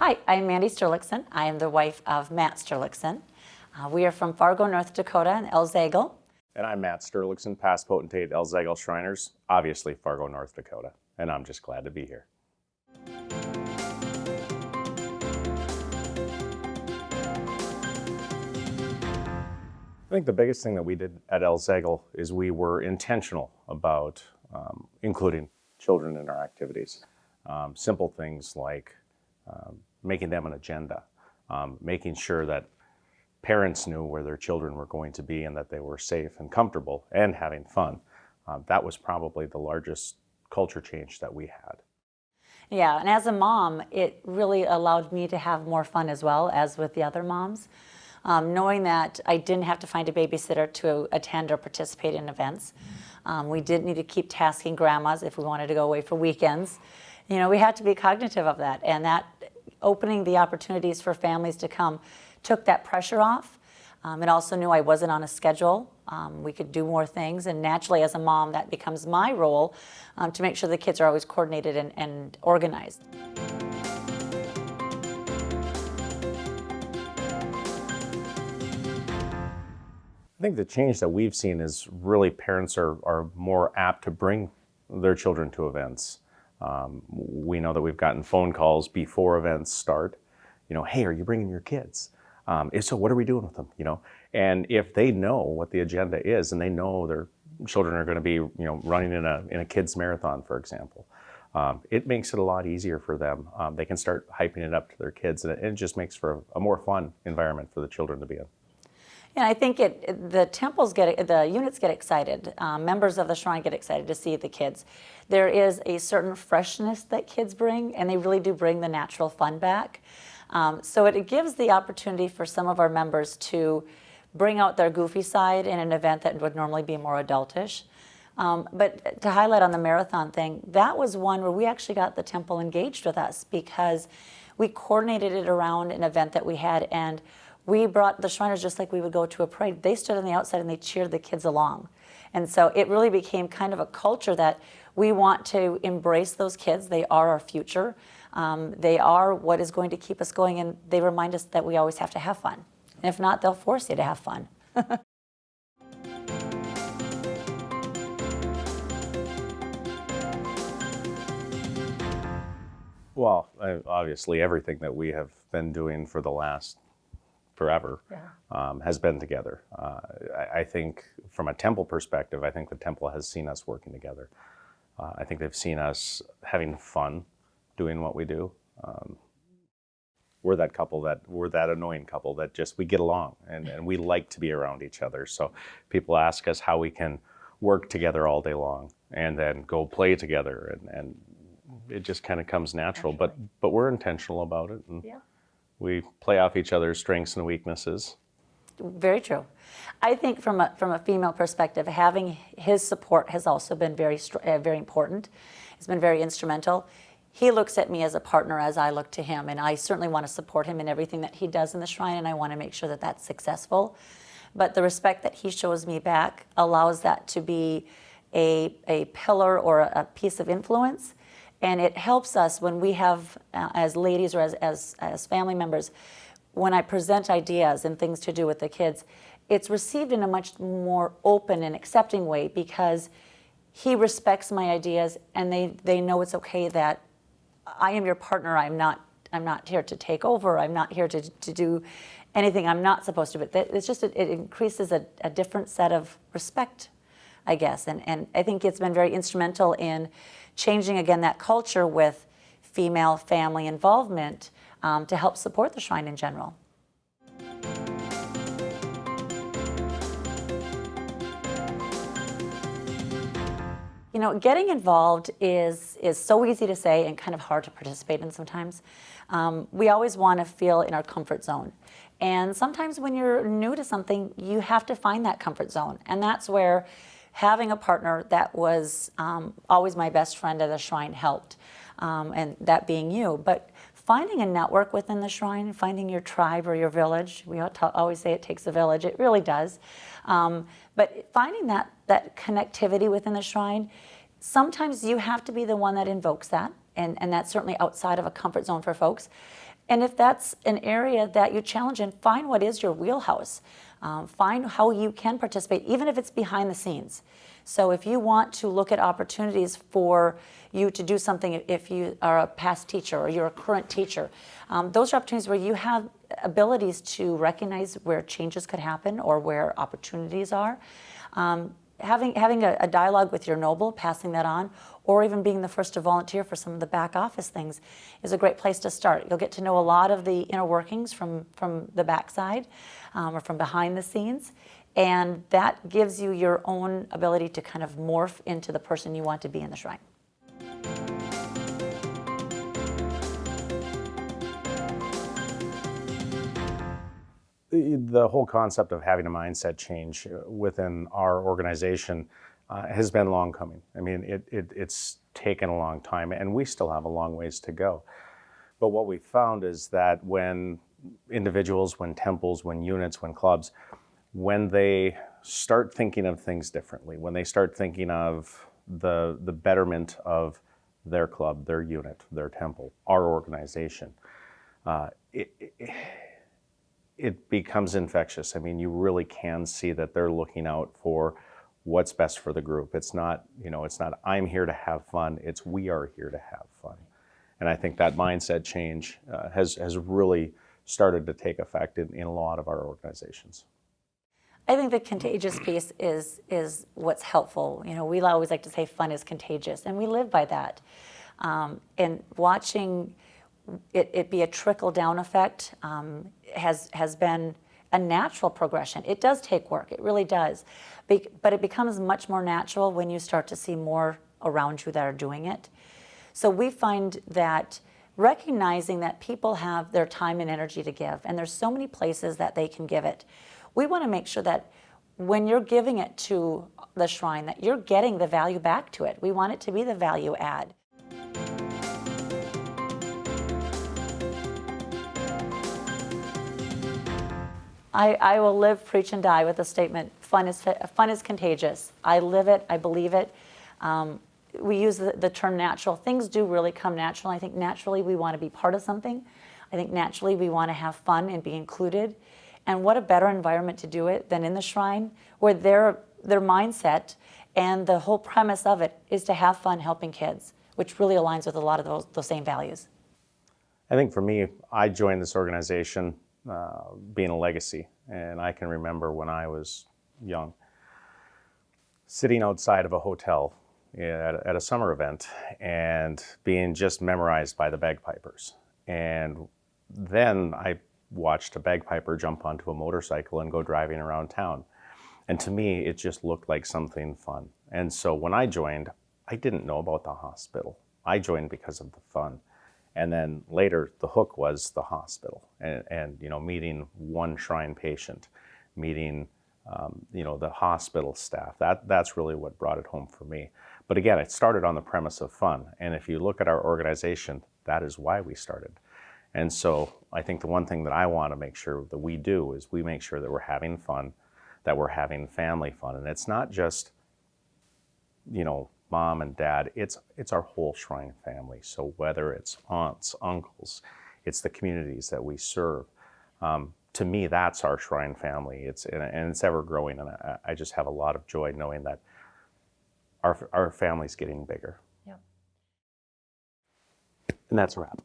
Hi, I'm Mandy Sterlickson. I am the wife of Matt Sterlickson. We are from Fargo, North Dakota and Elzagle. And I'm Matt Sterlickson, past potentate Elzagle Shriners, obviously Fargo, North Dakota. And I'm just glad to be here. I think the biggest thing that we did at Elzagle is we were intentional about including children in our activities. Simple things like making them an agenda, making sure that parents knew where their children were going to be and that they were safe and comfortable and having fun. That was probably the largest culture change that we had. Yeah, and as a mom, it really allowed me to have more fun as well as with the other moms. Knowing that I didn't have to find a babysitter to attend or participate in events. We didn't need to keep tasking grandmas if we wanted to go away for weekends. You know, we had to be cognitive of that, and that opening the opportunities for families to come took that pressure off. It also knew I wasn't on a schedule. We could do more things, and naturally as a mom, that becomes my role to make sure the kids are always coordinated and organized. I think the change that we've seen is really parents are more apt to bring their children to events. We know that we've gotten phone calls before events start. You know, hey, are you bringing your kids? If so, what are we doing with them? You know, and if they know what the agenda is and they know their children are going to be, you know, running in a kids marathon, for example, it makes it a lot easier for them. They can start hyping it up to their kids, and it just makes for a more fun environment for the children to be in. And I think the units get excited. Members of the Shrine get excited to see the kids. There is a certain freshness that kids bring, and they really do bring the natural fun back. So it gives the opportunity for some of our members to bring out their goofy side in an event that would normally be more adultish. But to highlight on the marathon thing, that was one where we actually got the temple engaged with us because we coordinated it around an event that we had, and we brought the Shriners just like we would go to a parade. They stood on the outside and they cheered the kids along. And so it really became kind of a culture that we want to embrace those kids. They are our future. They are what is going to keep us going, and they remind us that we always have to have fun. And if not, they'll force you to have fun. Well, obviously everything that we have been doing for the last forever has been together. I think from a temple perspective, I think the temple has seen us working together. I think they've seen us having fun doing what we do. We're that annoying couple that just, we get along and we like to be around each other. So people ask us how we can work together all day long and then go play together, and it just kind of comes natural, but we're intentional about it. And we play off each other's strengths and weaknesses. Very true. I think from a female perspective, having his support has also been very important. It's been very instrumental. He looks at me as a partner as I look to him, and I certainly want to support him in everything that he does in the Shrine, and I want to make sure that that's successful. But the respect that he shows me back allows that to be a pillar or a piece of influence. And it helps us when we have, as ladies or as family members, when I present ideas and things to do with the kids, it's received in a much more open and accepting way because he respects my ideas, and they know it's okay that I am your partner. I'm not here to take over. I'm not here to do anything I'm not supposed to. But it's just it increases a different set of respect, I guess. And I think it's been very instrumental in changing, again, that culture with female family involvement to help support the Shrine in general. You know, getting involved is so easy to say and kind of hard to participate in sometimes. We always want to feel in our comfort zone. And sometimes when you're new to something, you have to find that comfort zone. And that's where having a partner that was always my best friend at the Shrine helped, and that being you. But finding a network within the Shrine, finding your tribe or your village, we always say it takes a village, it really does. But finding that connectivity within the Shrine, sometimes you have to be the one that invokes that, and that's certainly outside of a comfort zone for folks. And if that's an area that you challenge in, find what is your wheelhouse. Find how you can participate, even if it's behind the scenes. So if you want to look at opportunities for you to do something, if you are a past teacher or you're a current teacher, those are opportunities where you have abilities to recognize where changes could happen or where opportunities are. Having a dialogue with your noble, passing that on, or even being the first to volunteer for some of the back office things is a great place to start. You'll get to know a lot of the inner workings from the backside or from behind the scenes, and that gives you your own ability to kind of morph into the person you want to be in the shrine. The whole concept of having a mindset change within our organization has been long coming. I mean, it's taken a long time, and we still have a long ways to go. But what we found is that when individuals, when temples, when units, when clubs, when they start thinking of things differently, when they start thinking of the betterment of their club, their unit, their temple, our organization, it becomes infectious. I mean, you really can see that they're looking out for what's best for the group. It's not, it's not I'm here to have fun. It's we are here to have fun. And I think that mindset change has really started to take effect in a lot of our organizations. I think the contagious piece is what's helpful. We always like to say fun is contagious, and we live by that. And watching it be a trickle-down effect has been a natural progression. It does take work, it really does. But it becomes much more natural when you start to see more around you that are doing it. So we find that recognizing that people have their time and energy to give, and there's so many places that they can give it, we want to make sure that when you're giving it to the shrine, that you're getting the value back to it. We want it to be the value add. I will live, preach, and die with the statement, fun is contagious. I live it, I believe it. We use the term natural. Things do really come natural. I think naturally we want to be part of something. I think naturally we want to have fun and be included. And what a better environment to do it than in the shrine, where their mindset and the whole premise of it is to have fun helping kids, which really aligns with a lot of those same values. I think for me, I joined this organization being a legacy. And I can remember when I was young, sitting outside of a hotel at a summer event and being just memorized by the bagpipers. And then I watched a bagpiper jump onto a motorcycle and go driving around town. And to me, it just looked like something fun. And so when I joined, I didn't know about the hospital. I joined because of the fun. And then later, the hook was the hospital and meeting one shrine patient, meeting, the hospital staff. That's really what brought it home for me. But again, it started on the premise of fun. And if you look at our organization, that is why we started. And so I think the one thing that I want to make sure that we do is we make sure that we're having fun, that we're having family fun. And it's not just, mom and dad, it's our whole shrine family. So whether it's aunts, uncles, it's the communities that we serve. To me, that's our shrine family. It's ever growing, and I just have a lot of joy knowing that our family's getting bigger. Yeah. And that's a wrap.